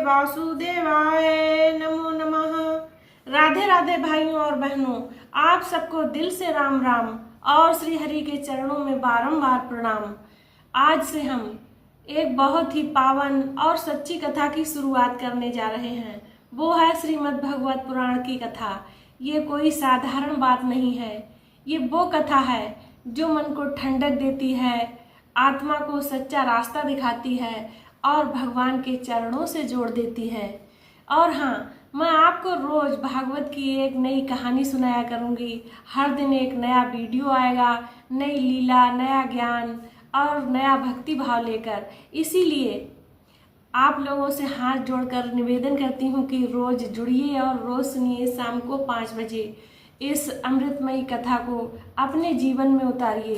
वासुदेवाय नमो नमः। राधे राधे भाइयों और बहनों, आप सबको दिल से राम राम और श्री हरि के चरणों में बारंबार प्रणाम। आज से हम एक बहुत ही पावन और सच्ची कथा की शुरुआत करने जा रहे हैं। वो है श्रीमद् भगवत पुराण की कथा। ये कोई साधारण बात नहीं है। ये वो कथा है जो मन को ठंडक देती है, आत्मा को सच्चा रास्ता दिखाती है और भगवान के चरणों से जोड़ देती है। और हाँ, मैं आपको रोज भागवत की एक नई कहानी सुनाया करूँगी। हर दिन एक नया वीडियो आएगा, नई लीला, नया ज्ञान और नया भक्ति भाव लेकर। इसीलिए आप लोगों से हाथ जोड़कर निवेदन करती हूँ कि रोज जुड़िए और रोज सुनिए शाम को 5 बजे इस अमृतमयी कथा को अपने जीवन में उतारिए।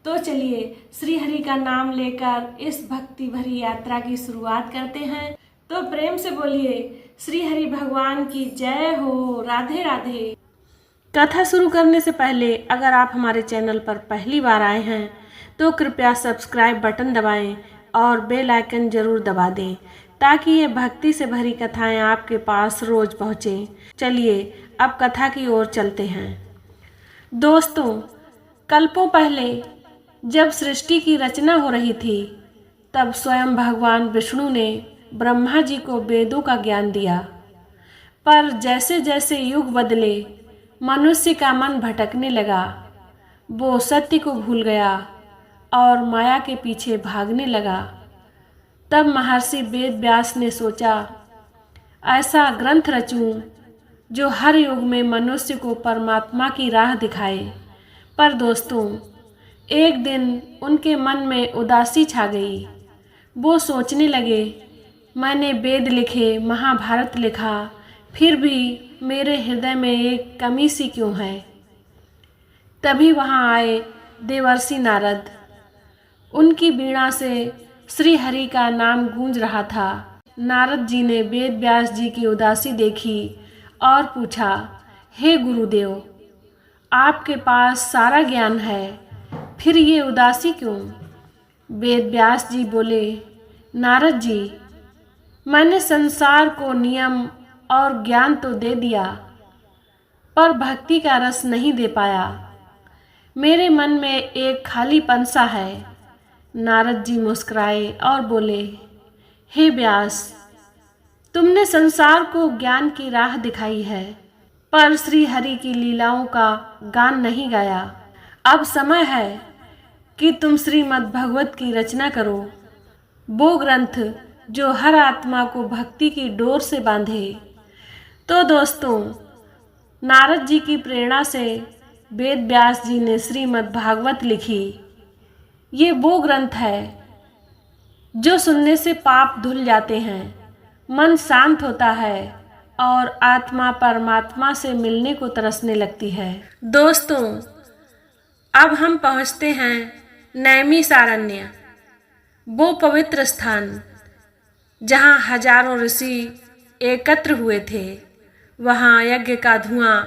तो चलिए श्री हरि का नाम लेकर इस भक्ति भरी यात्रा की शुरुआत करते हैं। तो प्रेम से बोलिए श्री हरि भगवान की जय हो। राधे राधे। कथा शुरू करने से पहले अगर आप हमारे चैनल पर पहली बार आए हैं तो कृपया सब्सक्राइब बटन दबाएं और बेल आइकन जरूर दबा दें ताकि ये भक्ति से भरी कथाएं आपके पास रोज पहुँचें। चलिए अब कथा की ओर चलते हैं। दोस्तों, कल्पों पहले जब सृष्टि की रचना हो रही थी तब स्वयं भगवान विष्णु ने ब्रह्मा जी को वेदों का ज्ञान दिया। पर जैसे जैसे युग बदले मनुष्य का मन भटकने लगा। वो सत्य को भूल गया और माया के पीछे भागने लगा। तब महर्षि वेद व्यास ने सोचा, ऐसा ग्रंथ रचूं जो हर युग में मनुष्य को परमात्मा की राह दिखाए। पर दोस्तों, एक दिन उनके मन में उदासी छा गई। वो सोचने लगे, मैंने वेद लिखे, महाभारत लिखा, फिर भी मेरे हृदय में एक कमी सी क्यों है। तभी वहाँ आए देवर्षि नारद। उनकी वीणा से श्री हरि का नाम गूंज रहा था। नारद जी ने वेद व्यास जी की उदासी देखी और पूछा, हे गुरुदेव, आपके पास सारा ज्ञान है, फिर ये उदासी क्यों? वेद व्यास जी बोले, नारद जी, मैंने संसार को नियम और ज्ञान तो दे दिया, पर भक्ति का रस नहीं दे पाया। मेरे मन में एक खालीपन सा है। नारद जी मुस्कुराए और बोले, हे व्यास, तुमने संसार को ज्ञान की राह दिखाई है, पर श्री हरि की लीलाओं का गान नहीं गाया। अब समय है कि तुम श्रीमद् भगवत की रचना करो, वो ग्रंथ जो हर आत्मा को भक्ति की डोर से बांधे। तो दोस्तों, नारद जी की प्रेरणा से वेद व्यास जी ने श्रीमद् भागवत लिखी। ये वो ग्रंथ है जो सुनने से पाप धुल जाते हैं, मन शांत होता है और आत्मा परमात्मा से मिलने को तरसने लगती है। दोस्तों, अब हम पहुँचते हैं नैमिषारण्य, वो पवित्र स्थान जहाँ हजारों ऋषि एकत्र हुए थे। वहाँ यज्ञ का धुआं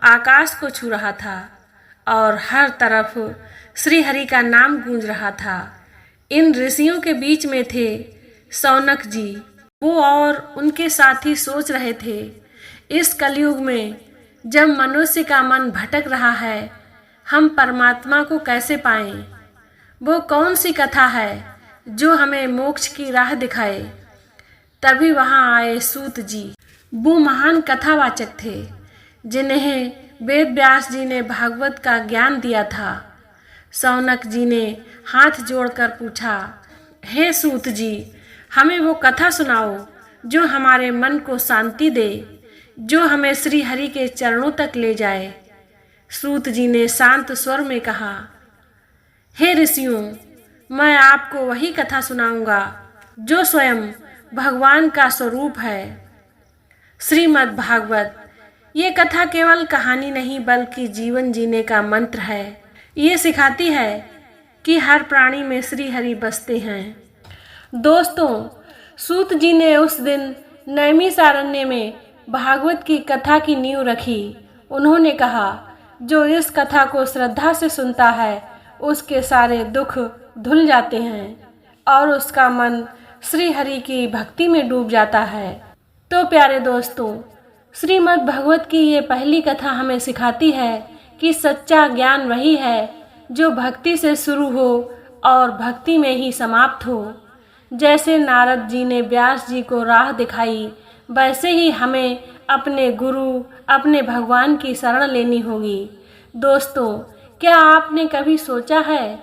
आकाश को छू रहा था और हर तरफ श्री हरि का नाम गूंज रहा था। इन ऋषियों के बीच में थे शौनक जी। वो और उनके साथी सोच रहे थे, इस कलयुग में जब मनुष्य का मन भटक रहा है, हम परमात्मा को कैसे पाएं? वो कौन सी कथा है जो हमें मोक्ष की राह दिखाए? तभी वहाँ आए सूत जी। वो महान कथावाचक थे जिन्हें वेद व्यास जी ने भागवत का ज्ञान दिया था। शौनक जी ने हाथ जोड़कर पूछा, हे सूत जी, हमें वो कथा सुनाओ जो हमारे मन को शांति दे, जो हमें श्री हरि के चरणों तक ले जाए। सूत जी ने शांत स्वर में कहा, हे ऋषियों, मैं आपको वही कथा सुनाऊंगा जो स्वयं भगवान का स्वरूप है। श्रीमद् भागवत ये कथा केवल कहानी नहीं बल्कि जीवन जीने का मंत्र है। ये सिखाती है कि हर प्राणी में श्री हरि बसते हैं। दोस्तों, सूत जी ने उस दिन नैमिषारण्य में भागवत की कथा की नींव रखी। उन्होंने कहा, जो इस कथा को श्रद्धा से सुनता है उसके सारे दुख धुल जाते हैं और उसका मन श्री हरि की भक्ति में डूब जाता है। तो प्यारे दोस्तों, श्रीमद् भगवत की ये पहली कथा हमें सिखाती है कि सच्चा ज्ञान वही है जो भक्ति से शुरू हो और भक्ति में ही समाप्त हो। जैसे नारद जी ने व्यास जी को राह दिखाई, वैसे ही हमें अपने गुरु, अपने भगवान की शरण लेनी होगी। दोस्तों, क्या आपने कभी सोचा है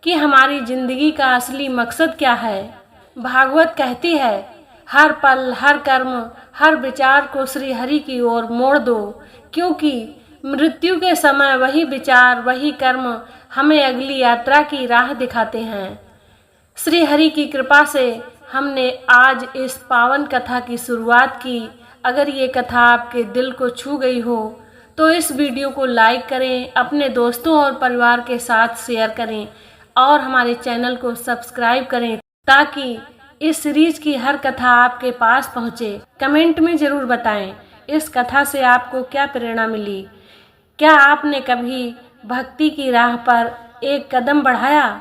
कि हमारी जिंदगी का असली मकसद क्या है? भागवत कहती है, हर पल, हर कर्म, हर विचार को श्री हरि की ओर मोड़ दो, क्योंकि मृत्यु के समय वही विचार, वही कर्म हमें अगली यात्रा की राह दिखाते हैं। श्री हरि की कृपा से हमने आज इस पावन कथा की शुरुआत की। अगर ये कथा आपके दिल को छू गई हो तो इस वीडियो को लाइक करें, अपने दोस्तों और परिवार के साथ शेयर करें और हमारे चैनल को सब्सक्राइब करें ताकि इस सीरीज की हर कथा आपके पास पहुंचे। कमेंट में ज़रूर बताएं इस कथा से आपको क्या प्रेरणा मिली। क्या आपने कभी भक्ति की राह पर एक कदम बढ़ाया?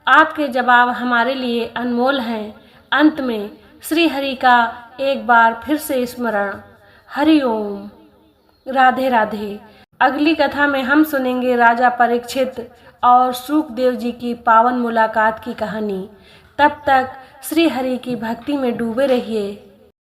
आपके जवाब हमारे लिए अनमोल हैं। अंत में श्री हरि का एक बार फिर से स्मरण। हरि ओम, राधे राधे। अगली कथा में हम सुनेंगे राजा परीक्षित और शुकदेव जी की पावन मुलाकात की कहानी। तब तक श्री हरि की भक्ति में डूबे रहिए।